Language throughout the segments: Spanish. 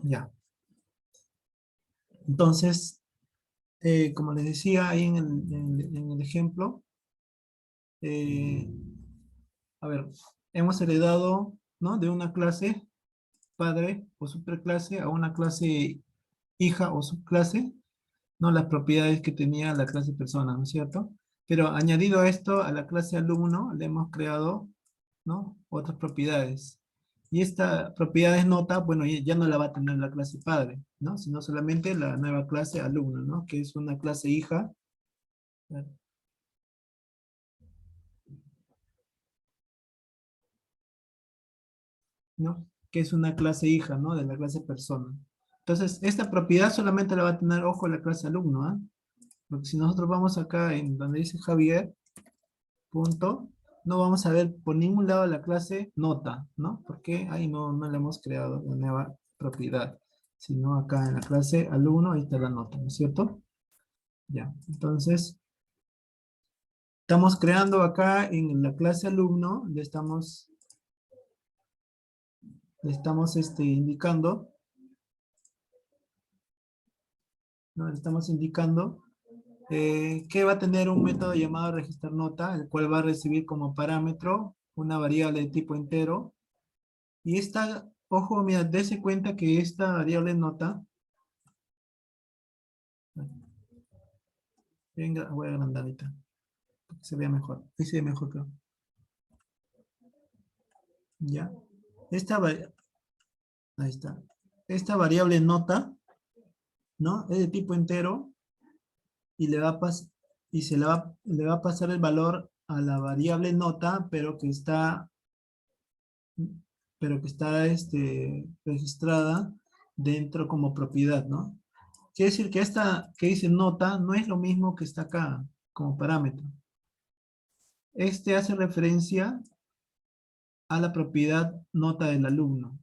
Ya. Entonces, como les decía ahí en el ejemplo, eh, a ver, hemos heredado, ¿no? De una clase padre o superclase a una clase hija o subclase, ¿no? Las propiedades que tenía la clase persona, ¿no es cierto? Pero añadido a esto, a la clase alumno, le hemos creado, ¿no? Otras propiedades. Y esta propiedad es nota, bueno, ya no la va a tener la clase padre, ¿no? Sino solamente la nueva clase alumno, ¿no? Que es una clase hija, ¿no? Que es una clase hija, ¿no? De la clase persona. Entonces, esta propiedad solamente la va a tener, ojo, la clase alumno, ¿ah? Porque si nosotros vamos acá en donde dice Javier, punto, no vamos a ver por ningún lado la clase nota, ¿no? Porque ahí no le hemos creado la nueva propiedad, sino acá en la clase alumno, ahí está la nota, ¿no es cierto? Ya, entonces, estamos creando acá en la clase alumno, le estamos indicando, ¿no? Le estamos indicando que va a tener un método llamado registrar nota, el cual va a recibir como parámetro una variable de tipo entero. Y esta, ojo, mira, dése cuenta que esta variable nota, venga, voy a agrandar ahorita, para que se vea mejor. Ahí se ve mejor, creo. Ya. Esta, ahí está. Esta variable nota, ¿no? Es de tipo entero y le va a pasar el valor a la variable nota, pero que está registrada dentro como propiedad, ¿no? Quiere decir que esta que dice nota no es lo mismo que está acá como parámetro. Este hace referencia a la propiedad nota del alumno,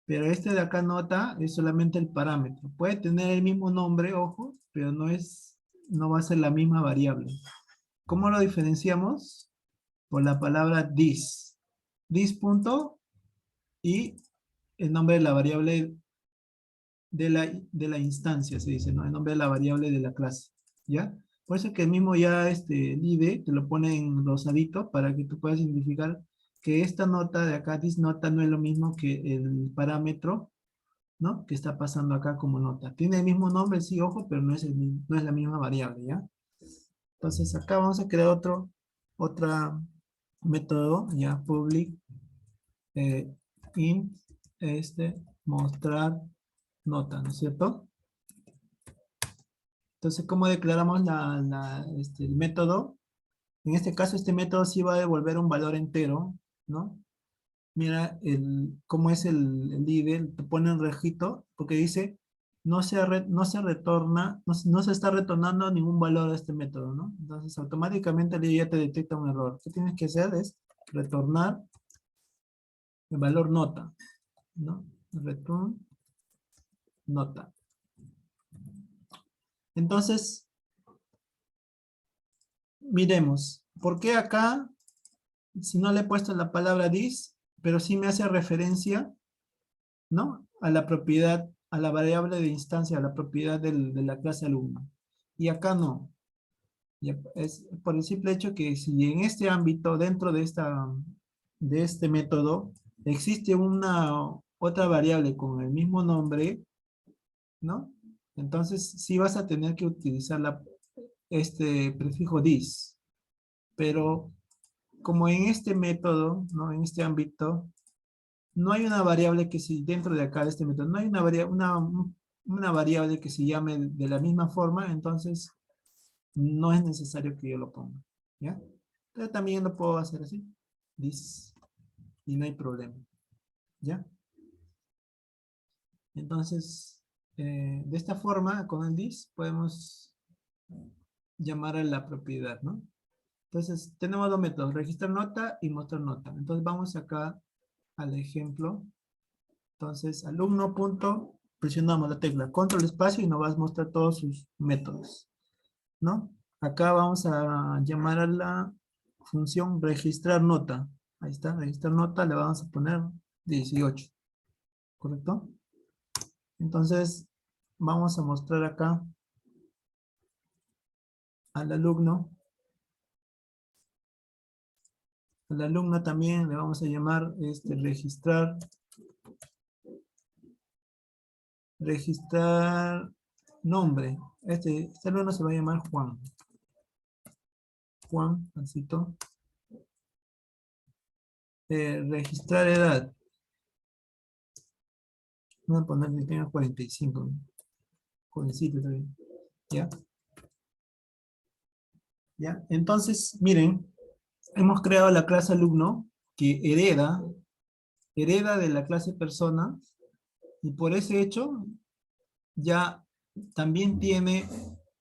pero este de acá nota es solamente el parámetro. Puede tener el mismo nombre, ojo, pero no va a ser la misma variable. ¿Cómo lo diferenciamos? Por la palabra this. This punto y el nombre de la variable de la instancia, se dice, ¿no? El nombre de la variable de la clase, ¿ya? Por eso que el mismo ya el ID te lo pone en rosadito para que tú puedas identificar que esta nota de acá, this nota, no es lo mismo que el parámetro, ¿no? Que está pasando acá como nota. Tiene el mismo nombre, sí, ojo, pero no es la misma variable, ¿ya? Entonces acá vamos a crear otra método, ya, public, eh, int, mostrar nota, ¿no es cierto? Entonces, ¿cómo declaramos el método? En este caso, este método sí va a devolver un valor entero, ¿no? Mira cómo es el líder, te pone un rejito, porque dice, no se retorna, no se está retornando ningún valor a este método, ¿no? Entonces, automáticamente el líder ya te detecta un error. ¿Qué tienes que hacer? Es retornar el valor nota, ¿no? Return nota. Entonces, miremos, ¿por qué acá, si no le he puesto la palabra this, pero sí me hace referencia, ¿no? A la propiedad, a la variable de instancia, a la propiedad de la clase alumno? Y acá no. Es por el simple hecho que si en este ámbito, dentro de este método, existe una otra variable con el mismo nombre, ¿no? Entonces sí vas a tener que utilizar este prefijo this. Pero como en este método, ¿no? En este ámbito, no hay una variable que si dentro de acá de este método, no hay una variable que se llame de la misma forma, entonces no es necesario que yo lo ponga, ¿ya? Pero también lo puedo hacer así, this, y no hay problema, ¿ya? Entonces, de esta forma, con el this, podemos llamar a la propiedad, ¿no? Entonces, tenemos dos métodos, registrar nota y mostrar nota. Entonces, vamos acá al ejemplo. Entonces, alumno punto, presionamos la tecla control espacio y nos va a mostrar todos sus métodos, ¿no? Acá vamos a llamar a la función registrar nota. Ahí está, registrar nota, le vamos a poner 18, ¿correcto? Entonces, vamos a mostrar acá al alumno. Al alumno también le vamos a llamar registrar nombre. Este alumno se va a llamar Juan. Juan, asito. Registrar edad. Vamos a poner que tenga 45. Jovencito también. ¿Ya? ¿Ya? Entonces, miren, hemos creado la clase alumno que hereda de la clase persona, y por ese hecho ya también tiene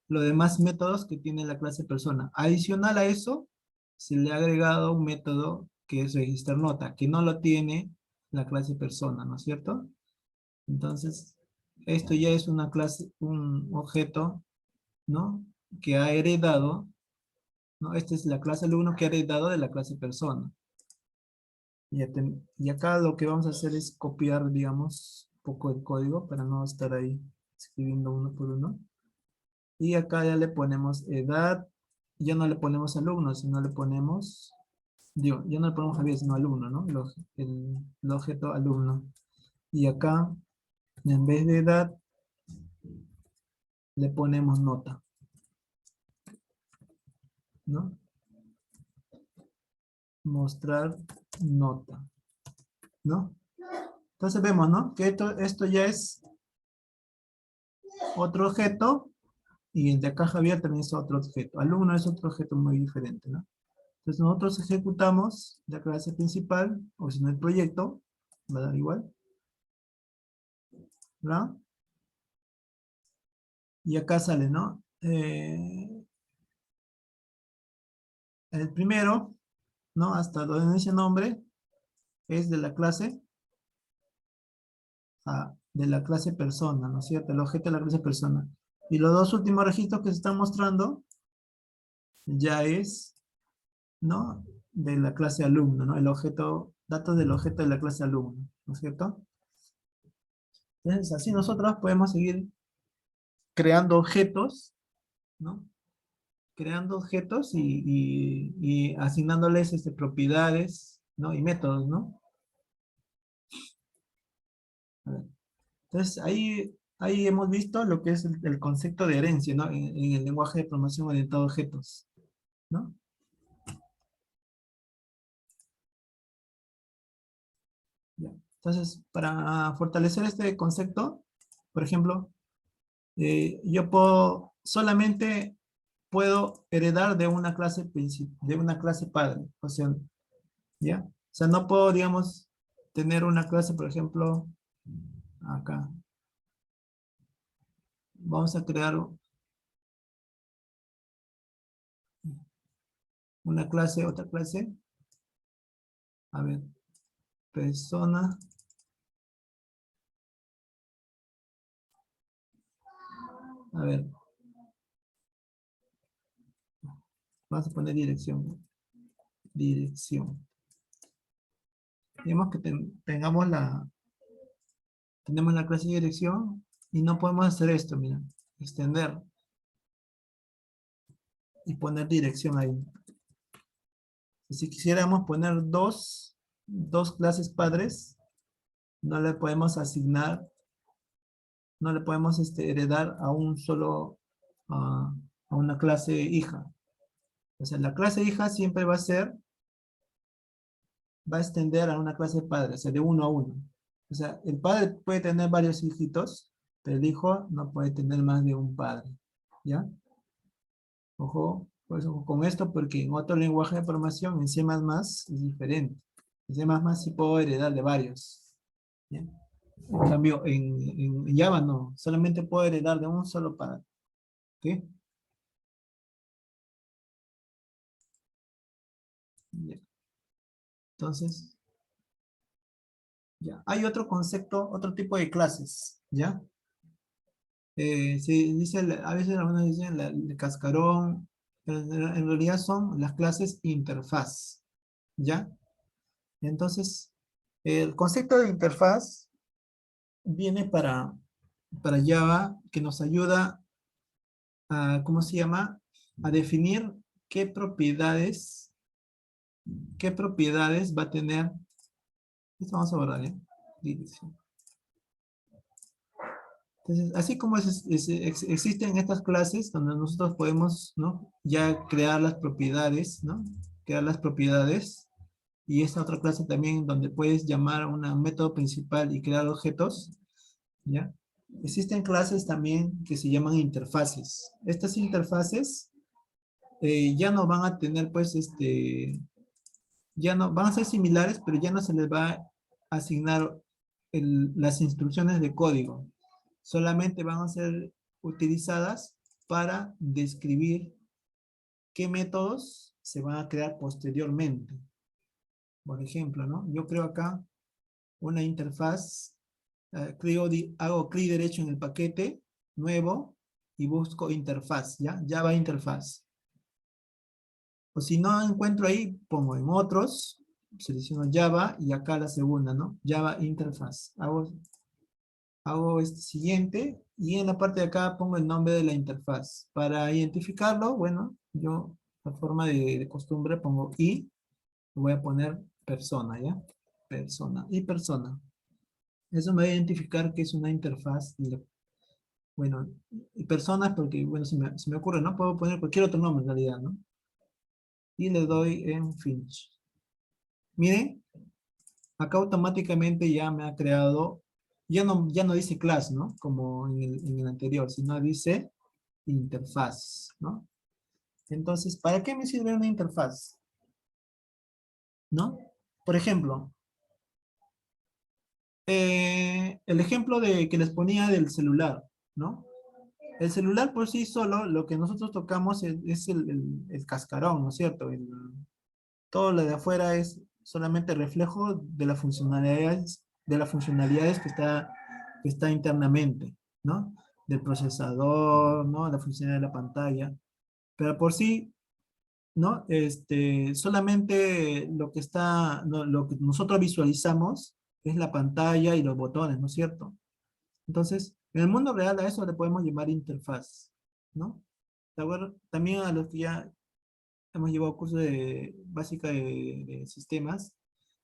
los demás métodos que tiene la clase persona. Adicional a eso, se le ha agregado un método que es registrar nota, que no lo tiene la clase persona, ¿no es cierto? Entonces, esto ya es una clase, un objeto, ¿no? Que ha heredado, ¿no? Esta es la clase alumno que ha heredado de la clase persona. Y acá lo que vamos a hacer es copiar, digamos, un poco el código para no estar ahí escribiendo uno por uno. Y acá ya le ponemos edad, ya no le ponemos alumno, sino le ponemos, digo, ya no le ponemos Javier, sino alumno, ¿no? El objeto alumno. Y acá, en vez de edad, le ponemos nota, ¿no? Mostrar nota, ¿no? Entonces vemos, ¿no? Que esto ya es otro objeto, y el de acá Javier también es otro objeto. Alumno es otro objeto muy diferente, ¿no? Entonces nosotros ejecutamos la clase principal, o si no el proyecto, va a dar igual, ¿verdad? Y acá sale, ¿no? El primero, ¿no? Hasta donde dice nombre, es de la clase, de la clase persona, ¿no es cierto? El objeto de la clase persona. Y los dos últimos registros que se están mostrando, ya es, ¿no? De la clase alumno, ¿no? El objeto, datos del objeto de la clase alumno, ¿no es cierto? Entonces, así nosotros podemos seguir creando objetos, ¿no? Creando objetos y asignándoles propiedades, ¿no? Y métodos, ¿no? A ver. Entonces, ahí hemos visto lo que es el concepto de herencia, ¿no? En el lenguaje de programación orientado a objetos, ¿no? Ya. Entonces, para fortalecer este concepto, por ejemplo, yo solamente puedo heredar de una clase de una clase padre, o sea, ¿ya? O sea, no puedo, digamos, tener una clase, por ejemplo, acá. Vamos a crear una clase, otra clase. A ver, persona. A ver, vamos a poner dirección, ¿no? Dirección. Digamos que tenemos la clase de dirección y no podemos hacer esto, mira, extender y poner dirección ahí. Si quisiéramos poner dos clases padres, no le podemos asignar, no le podemos heredar a un solo, a una clase hija. O sea, la clase hija siempre va a extender a una clase padre, o sea, de uno a uno. O sea, el padre puede tener varios hijitos, pero el hijo no puede tener más de un padre. ¿Ya? Ojo, pues ojo con esto porque en otro lenguaje de programación, en C++, es diferente. En C++ sí puedo heredar de varios. ¿Ya? En cambio, en Java no, solamente puedo heredar de un solo padre. ¿Ok? Ya. Entonces, ya. Hay otro concepto, otro tipo de clases. ¿Ya? Se dice, a veces algunos dicen el cascarón, pero en realidad son las clases interfaz. ¿Ya? Entonces, el concepto de interfaz viene para Java que nos ayuda a, ¿cómo se llama? A definir qué propiedades va a tener. Esto vamos a borrar, ¿eh? Dirección. Entonces, así como existen estas clases donde nosotros podemos, ¿no? Ya crear las propiedades, ¿no? Crear las propiedades. Y esta otra clase también donde puedes llamar a un método principal y crear objetos, ¿ya? Existen clases también que se llaman interfaces. Estas interfaces ya no van a tener, pues, ya no, van a ser similares, pero ya no se les va a asignar las instrucciones de código. Solamente van a ser utilizadas para describir qué métodos se van a crear posteriormente. Por ejemplo, ¿no? Yo creo acá una interfaz, hago clic derecho en el paquete, nuevo, y busco interfaz, ¿ya? Java interfaz. O si no encuentro ahí, pongo en otros, selecciono Java, y acá la segunda, ¿no? Java interfaz. Hago este siguiente, y en la parte de acá pongo el nombre de la interfaz. Para identificarlo, bueno, yo, la forma de costumbre, pongo I, voy a poner persona, ¿ya? Persona, y persona. Eso me va a identificar que es una interfaz. Bueno, y personas, porque, bueno, se me ocurre, ¿no? Puedo poner cualquier otro nombre en realidad, ¿no? Y le doy en Finish. Miren, acá automáticamente ya me ha creado, ya no dice class, ¿no? Como en el anterior, sino dice interfaz, ¿no? Entonces, ¿para qué me sirve una interfaz? ¿No? Por ejemplo, el ejemplo que les ponía del celular, ¿no? El celular por sí solo, lo que nosotros tocamos es el cascarón, ¿no es cierto? Todo lo de afuera es solamente reflejo de las funcionalidades que está internamente, ¿no? Del procesador, ¿no? La funcionalidad de la pantalla. Pero por sí, ¿no? Solamente lo que nosotros visualizamos es la pantalla y los botones, ¿no es cierto? Entonces, en el mundo real a eso le podemos llamar interfaz, ¿no? ¿De acuerdo? También a los que ya hemos llevado cursos básica de sistemas,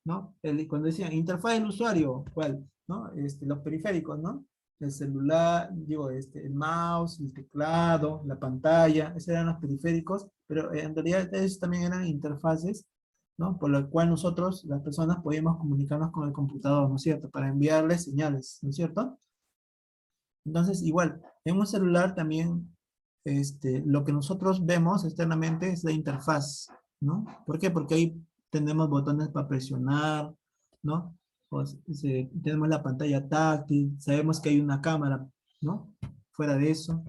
¿no? Cuando decían interfaz del usuario, ¿cuál? ¿No? Los periféricos, ¿no? El celular, digo, el mouse, el teclado, la pantalla, esos eran los periféricos, pero en realidad esos también eran interfaces, ¿no? Por lo cual nosotros, las personas, podíamos comunicarnos con el computador, ¿no es cierto? Para enviarle señales, ¿no es cierto? Entonces, igual, en un celular también, lo que nosotros vemos externamente es la interfaz, ¿no? ¿Por qué? Porque ahí tenemos botones para presionar, ¿no? Tenemos la pantalla táctil, sabemos que hay una cámara, ¿no? Fuera de eso,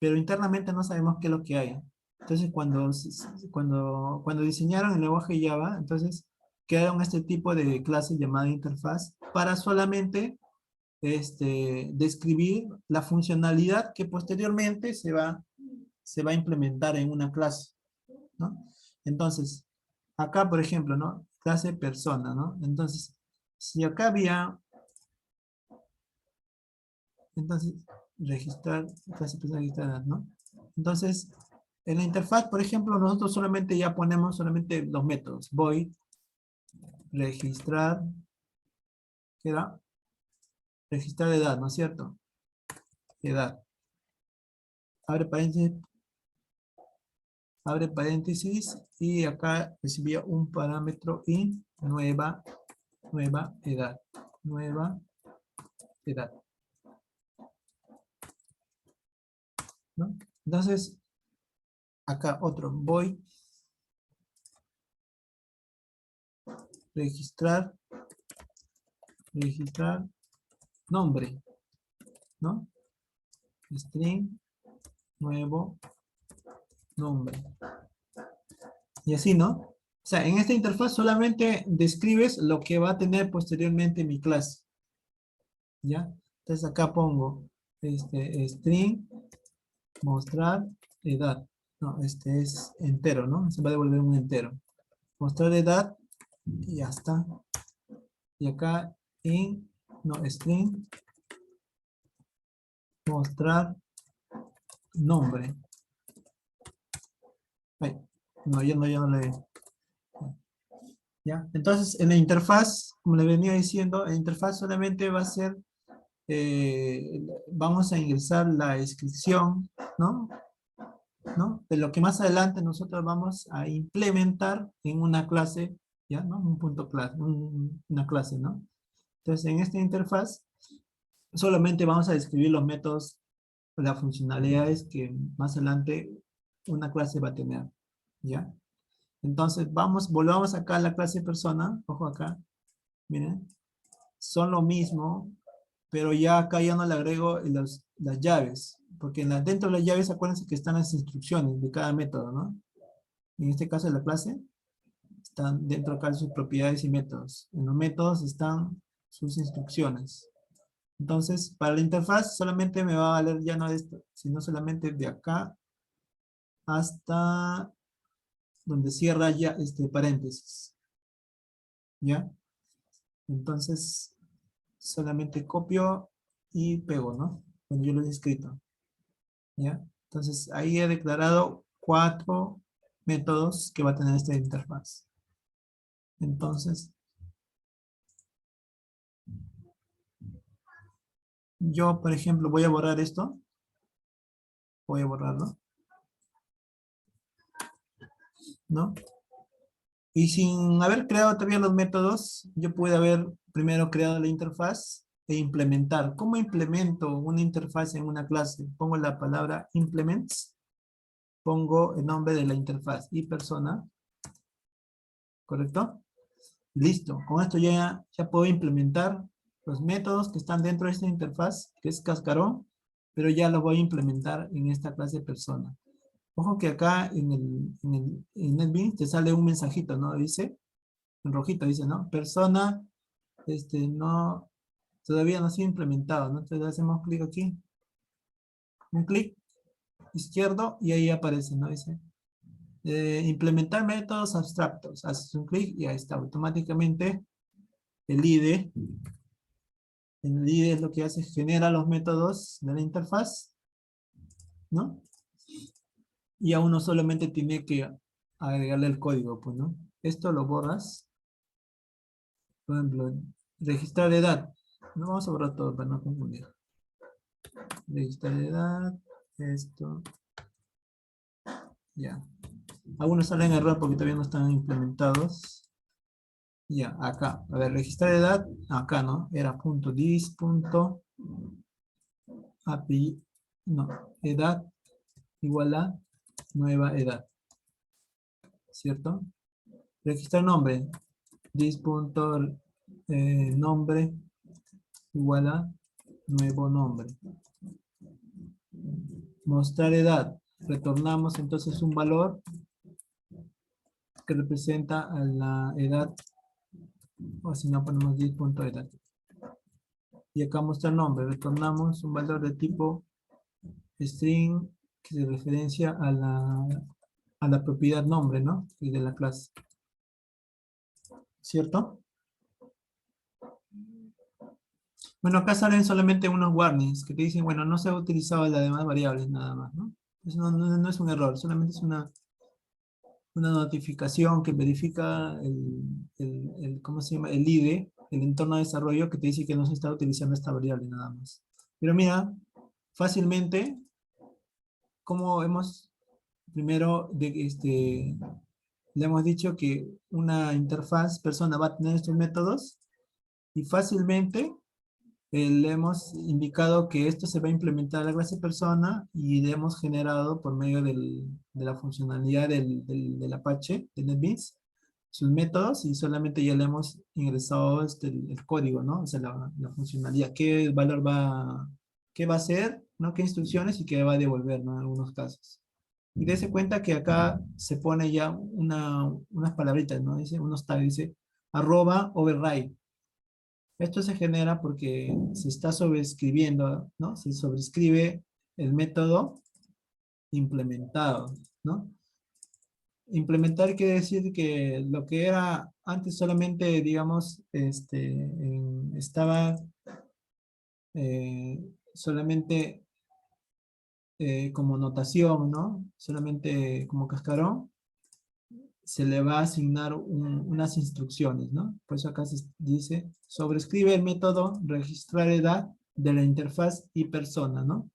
pero internamente no sabemos qué es lo que hay. Entonces, cuando diseñaron el lenguaje Java, entonces crearon este tipo de clase llamada interfaz para solamente describir la funcionalidad que posteriormente se va a implementar en una clase, ¿no? Entonces, acá, por ejemplo, ¿no? Clase persona, ¿no? Entonces, si acá había, entonces, registrar, clase persona registrada, ¿no? Entonces, en la interfaz, por ejemplo, nosotros solamente ya ponemos solamente los métodos. Void, registrar, ¿qué da? Registrar edad, ¿no es cierto? Edad. Abre paréntesis, y acá recibía un parámetro y nueva edad. Nueva edad. ¿No? Entonces, acá otro. Voy registrar nombre, ¿no? String, nuevo nombre. Y así, ¿no? O sea, en esta interfaz solamente describes lo que va a tener posteriormente mi clase. ¿Ya? Entonces acá pongo string, mostrar edad. No, este es entero, ¿no? Se va a devolver un entero. Mostrar edad y ya está. Y acá no, string, mostrar nombre. Ay, no, ya no le... ¿Ya? Entonces, en la interfaz, como le venía diciendo, la interfaz solamente va a ser, vamos a ingresar la descripción, ¿no? ¿No? De lo que más adelante nosotros vamos a implementar en una clase, ¿ya? ¿No? Un punto clase, una clase, ¿no? Entonces, en esta interfaz, solamente vamos a describir los métodos, las funcionalidades que más adelante una clase va a tener, ¿ya? Entonces, volvamos acá a la clase persona, ojo acá, miren, son lo mismo, pero ya acá ya no le agrego las llaves, porque dentro de las llaves acuérdense que están las instrucciones de cada método, ¿no? En este caso de la clase, están dentro acá de sus propiedades y métodos. En los métodos están sus instrucciones. Entonces, para la interfaz solamente me va a valer ya no de esto, sino solamente de acá hasta donde cierra ya este paréntesis. ¿Ya? Entonces, solamente copio y pego, ¿no? Cuando yo lo he escrito. ¿Ya? Entonces, ahí he declarado 4 métodos que va a tener esta interfaz. Entonces, yo, por ejemplo, voy a borrar esto. Voy a borrarlo, ¿no? Y sin haber creado todavía los métodos, yo pude haber primero creado la interfaz e implementar. ¿Cómo implemento una interfaz en una clase? Pongo la palabra implements, pongo el nombre de la interfaz y persona, ¿correcto? Listo, con esto ya puedo implementar los métodos que están dentro de esta interfaz, que es cascarón, pero ya los voy a implementar en esta clase persona. Ojo que acá en NetBeans te sale un mensajito, ¿no? Dice, en rojito dice, ¿no? Persona, no, todavía no ha sido implementado, ¿no? Entonces hacemos clic aquí, un clic izquierdo y ahí aparece, ¿no? Dice, implementar métodos abstractos. Haces un clic y ahí está, automáticamente el IDE. El IDE es lo que hace, genera los métodos de la interfaz, ¿no? Y a uno solamente tiene que agregarle el código, pues, ¿no? Esto lo borras. Por ejemplo, registrar edad. No vamos a borrar todo para no confundir. Registrar edad. Esto. Ya. Algunos salen en error porque todavía no están implementados. Ya, acá. A ver, registrar edad. Acá, ¿no? Era punto dis, punto API. No, edad igual a nueva edad. ¿Cierto? Registrar nombre. Dis punto nombre igual a nuevo nombre. Mostrar edad. Retornamos entonces un valor que representa a la edad, o si no ponemos 10.edad. Y acá mostrar nombre. Retornamos un valor de tipo string que se referencia a la propiedad nombre, ¿no? Y de la clase. ¿Cierto? Bueno, acá salen solamente unos warnings que te dicen, bueno, no se ha utilizado las demás variables nada más, ¿no? Eso no es un error, solamente es una notificación que verifica ¿cómo se llama? El IDE, el entorno de desarrollo, que te dice que no se está utilizando esta variable nada más. Pero mira, fácilmente, como hemos, primero, le hemos dicho que una interfaz persona va a tener estos métodos y fácilmente le hemos indicado que esto se va a implementar a la clase persona y le hemos generado por medio de la funcionalidad del Apache, de NetBeans, sus métodos y solamente ya le hemos ingresado el código, ¿no? O sea, la funcionalidad, qué va a hacer, ¿no? Qué instrucciones y qué va a devolver, ¿no? En algunos casos. Y dése cuenta que acá se pone ya unas palabritas, ¿no? Dice, unos tags, dice, @override. Esto se genera porque se está sobreescribiendo, ¿no? Se sobrescribe el método implementado, ¿no? Implementar quiere decir que lo que era antes solamente, digamos, estaba solamente como notación, ¿no? Solamente como cascarón, se le va a asignar unas instrucciones, ¿no? Por eso acá se dice, sobrescribe el método registrar edad de la interfaz y persona, ¿no?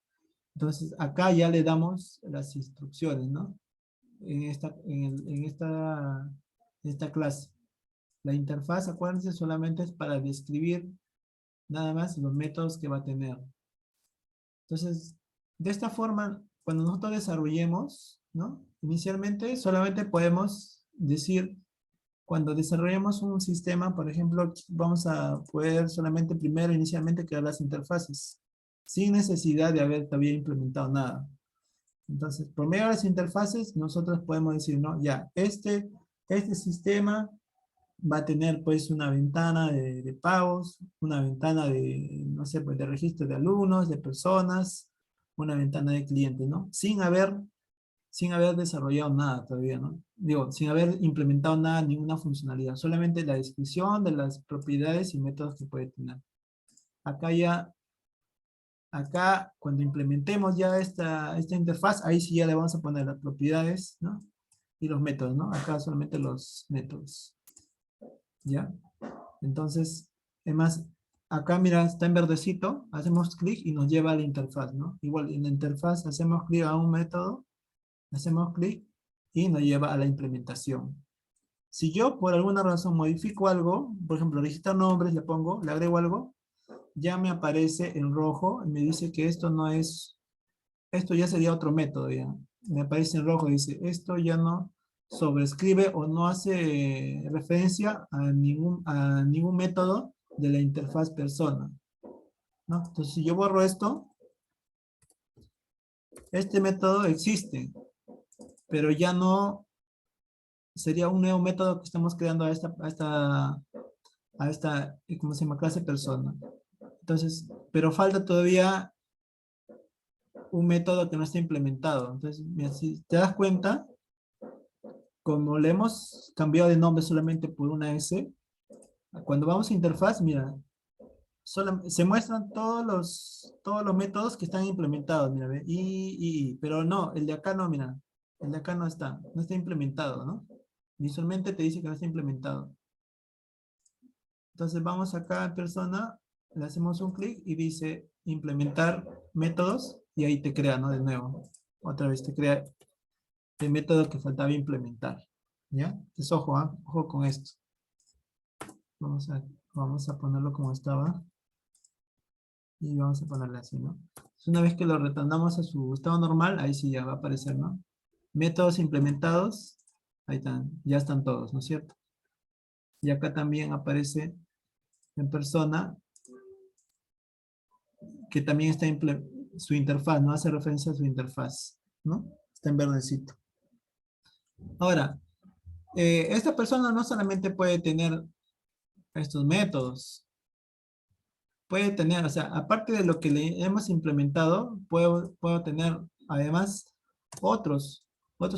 Entonces, acá ya le damos las instrucciones, ¿no? En esta clase. La interfaz, acuérdense, solamente es para describir nada más los métodos que va a tener. Entonces, de esta forma, cuando nosotros desarrollemos, ¿no? Inicialmente solamente podemos decir, cuando desarrollamos un sistema, por ejemplo, vamos a poder solamente primero, inicialmente, crear las interfaces, sin necesidad de haber todavía implementado nada. Entonces, por medio de las interfaces, nosotros podemos decir, ¿no? Ya, este sistema va a tener pues una ventana de pagos, una ventana de, no sé, pues de registro de alumnos, de personas, una ventana de clientes, ¿no? Sin haber desarrollado nada todavía, ¿no? Digo, sin haber implementado nada, ninguna funcionalidad, solamente la descripción de las propiedades y métodos que puede tener. Acá cuando implementemos ya esta interfaz, ahí sí ya le vamos a poner las propiedades, ¿no? Y los métodos, ¿no? Acá solamente los métodos, ¿ya? Entonces, además, acá mira, está en verdecito, hacemos clic y nos lleva a la interfaz, ¿no? Igual en la interfaz hacemos clic a un método, hacemos clic y nos lleva a la implementación. Si yo por alguna razón modifico algo, por ejemplo, registrar nombres, le agrego algo, ya me aparece en rojo y me dice que esto no es, esto ya sería otro método, ya. Me aparece en rojo y dice, esto ya no sobrescribe o no hace referencia a ningún método de la interfaz persona, ¿no? Entonces, si yo borro esto, este método existe, pero ya no sería un nuevo método que estamos creando a esta, ¿cómo se llama? Clase persona. Entonces, pero falta todavía un método que no está implementado. Entonces, mira, si te das cuenta, como le hemos cambiado de nombre solamente por una S, cuando vamos a interfaz, mira, se muestran todos los métodos que están implementados, mira, ve, pero no, el de acá no, mira, el de acá no está implementado, ¿no? Visualmente te dice que no está implementado. Entonces vamos acá en persona, le hacemos un clic y dice implementar métodos y ahí te crea, ¿no? De nuevo, otra vez te crea el método que faltaba implementar, ¿ya? Entonces ojo, ¿ah? Ojo con esto. Vamos a ponerlo como estaba y vamos a ponerle así, ¿no? Entonces, una vez que lo retornamos a su estado normal, ahí sí ya va a aparecer, ¿no? Métodos implementados, ahí están, ya están todos, ¿no es cierto? Y acá también aparece en persona que también está su interfaz, ¿no? Hace referencia a su interfaz, ¿no? Está en verdecito. Ahora, esta persona no solamente puede tener estos métodos, puede tener, o sea, aparte de lo que le hemos implementado, puedo tener además otros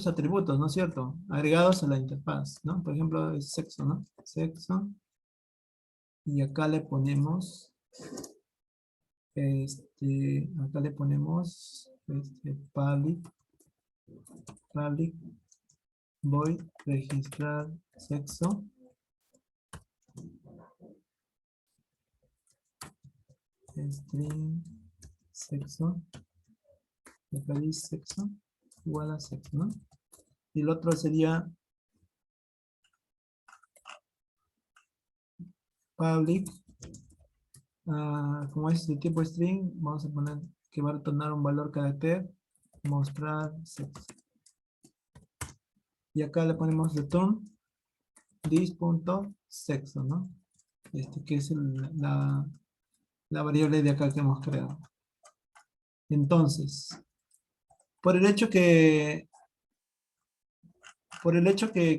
atributos, ¿no es cierto? Agregados a la interfaz, ¿no? Por ejemplo, el sexo, ¿no? Sexo. Y acá le ponemos, public void registrar sexo. String sexo. Y acá dice sexo igual a sexo, ¿no? Y el otro sería public, como es de tipo string, vamos a poner que va a retornar un valor carácter, mostrar sexo. Y acá le ponemos return this.sexo, ¿no? Que es la variable de acá que hemos creado. Entonces, por el hecho que,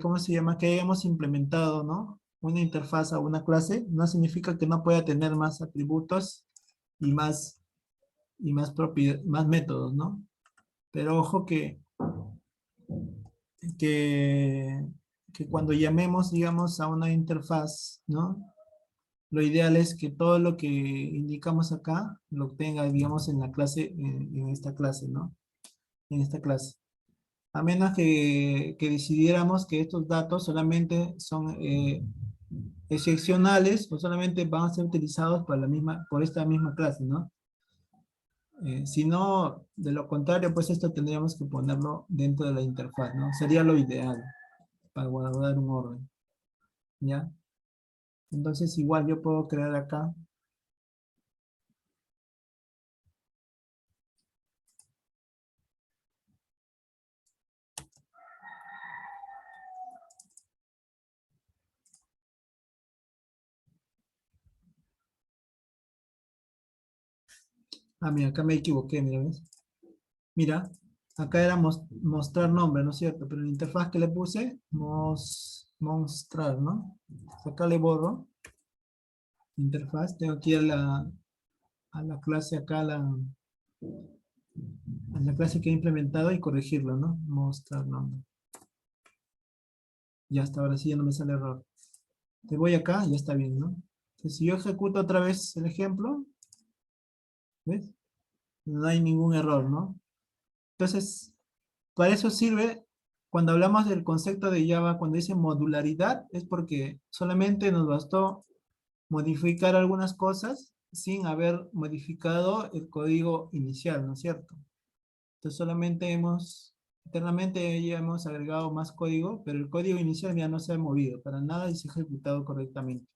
¿cómo se llama? Que hayamos implementado, ¿no? Una interfaz a una clase, no significa que no pueda tener más atributos y más más métodos, ¿no? Pero ojo que, que cuando llamemos, digamos, a una interfaz, ¿no? Lo ideal es que todo lo que indicamos acá lo tenga, digamos, en esta clase, ¿no? en esta clase. A menos que decidiéramos que estos datos solamente son excepcionales o solamente van a ser utilizados por esta misma clase, ¿no? Si no, de lo contrario, pues esto tendríamos que ponerlo dentro de la interfaz, ¿no? Sería lo ideal para guardar un orden, ¿ya? Entonces igual yo puedo crear acá. Ah, mira, acá me equivoqué, mira, ¿ves? Mira, acá era mostrar nombre, ¿no es cierto? Pero en la interfaz que le puse, mostrar, ¿no? Acá le borro interfaz, tengo que ir a la clase acá, a la clase que he implementado y corregirlo, ¿no? Mostrar nombre. Ya hasta ahora sí ya no me sale error. Te voy acá, ya está bien, ¿no? Entonces, si yo ejecuto otra vez el ejemplo, ¿ves? No hay ningún error, ¿no? Entonces, para eso sirve, cuando hablamos del concepto de Java, cuando dice modularidad, es porque solamente nos bastó modificar algunas cosas sin haber modificado el código inicial, ¿no es cierto? Entonces solamente internamente ya hemos agregado más código, pero el código inicial ya no se ha movido para nada y se ha ejecutado correctamente.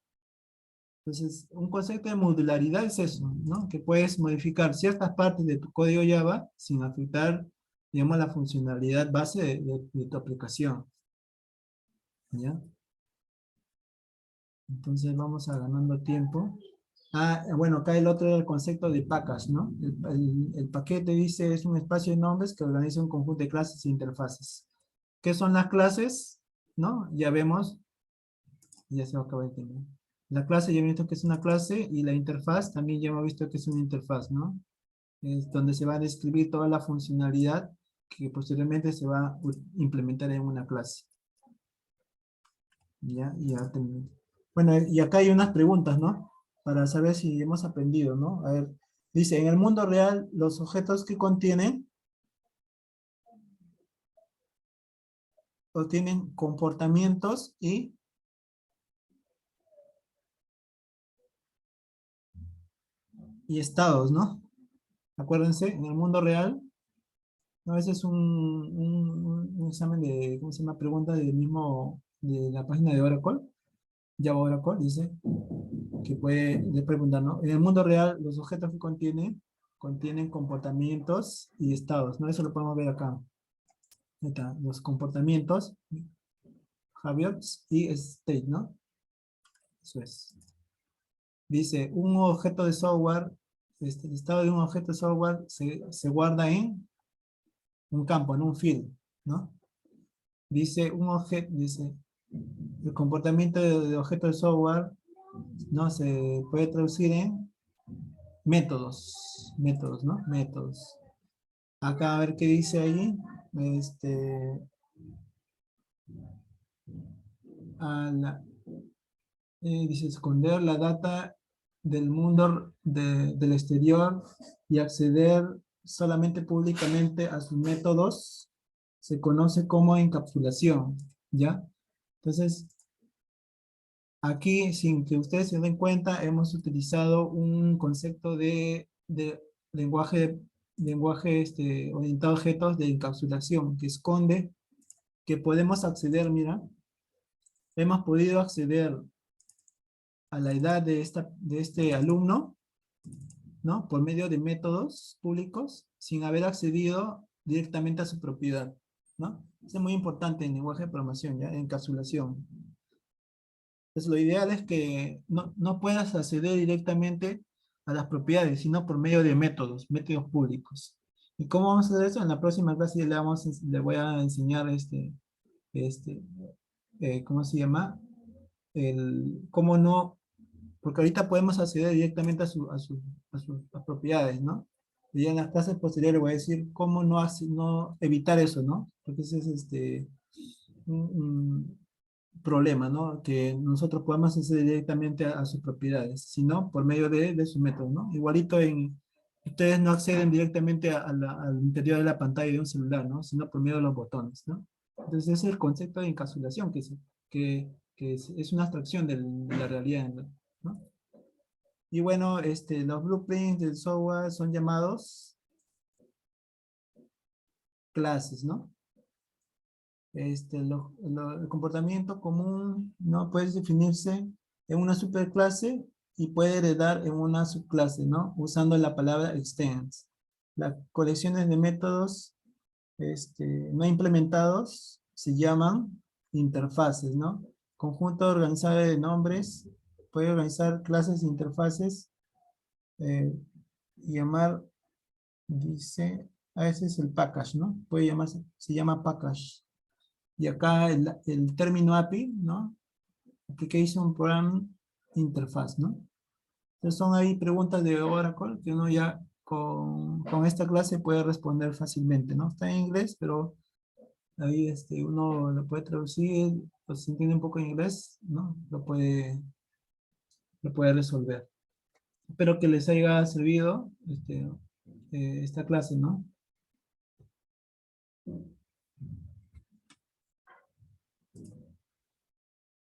Entonces, un concepto de modularidad es eso, ¿no? Que puedes modificar ciertas partes de tu código Java sin afectar, digamos, la funcionalidad base de tu aplicación, ¿ya? Entonces vamos a ganando tiempo. Ah, bueno, acá el otro era el concepto de package, ¿no? El paquete dice es un espacio de nombres que organiza un conjunto de clases e interfaces. ¿Qué son las clases? ¿No? Ya vemos, ya se acaba el tiempo. La clase ya hemos visto que es una clase y la interfaz también ya hemos visto que es una interfaz, ¿no? Es donde se va a describir toda la funcionalidad que posteriormente se va a implementar en una clase. Ya terminé. Bueno, y acá hay unas preguntas, ¿no? Para saber si hemos aprendido, ¿no? A ver, dice, en el mundo real, los objetos que contienen o tienen comportamientos y estados, ¿no? Acuérdense, en el mundo real, a veces un examen de, ¿cómo se llama? Pregunta del mismo, de la página de Oracle, Java Oracle, dice, que le preguntar, ¿no? En el mundo real, los objetos que contienen comportamientos y estados, ¿no? Eso lo podemos ver acá. Ahí está, los comportamientos, Javier, y state, ¿no? Eso es. Dice, un objeto de software, el estado de un objeto de software se guarda en un campo, en un field, ¿no? Dice, dice, el comportamiento de objeto de software, ¿no? Se puede traducir en métodos, ¿no? Métodos. Acá a ver qué dice ahí. A la, dice esconder la data del mundo del exterior y acceder solamente públicamente a sus métodos se conoce como encapsulación, ¿ya? Entonces, aquí, sin que ustedes se den cuenta, hemos utilizado un concepto de lenguaje orientado a objetos de encapsulación, que esconde que podemos acceder, mira, hemos podido acceder a la edad de este alumno, ¿no? Por medio de métodos públicos, sin haber accedido directamente a su propiedad, ¿no? Eso es muy importante en lenguaje de programación, ¿ya? Encapsulación. Entonces, lo ideal es que no puedas acceder directamente a las propiedades, sino por medio de métodos públicos. ¿Y cómo vamos a hacer eso? En la próxima clase le voy a enseñar este, ¿cómo se llama? Cómo no, porque ahorita podemos acceder directamente a sus propiedades, ¿no? Y ya en las clases posteriores voy a decir cómo no evitar eso, ¿no? Porque ese es un problema, ¿no? Que nosotros podemos acceder directamente a sus propiedades, sino por medio de su método, ¿no? Igualito Ustedes no acceden directamente al interior de la pantalla de un celular, ¿no? Sino por medio de los botones, ¿no? Entonces, ese es el concepto de encapsulación, que es una abstracción de la realidad, ¿no? Y bueno, los blueprints del software son llamados clases, ¿no? El comportamiento común no puede definirse en una superclase y puede heredar en una subclase, ¿no? Usando la palabra extends. Las colecciones de métodos no implementados se llaman interfaces, ¿no? Conjunto organizado de nombres puede organizar clases de interfaces y llamar, dice, a veces el package, ¿no? Puede llamarse, se llama package. Y acá el término API, ¿no? Application Program Interface, ¿no? Entonces son ahí preguntas de Oracle que uno ya con esta clase puede responder fácilmente, ¿no? Está en inglés, pero ahí uno lo puede traducir, pues si entiende un poco de inglés, ¿no? Lo puede resolver. Espero que les haya servido esta clase, ¿no?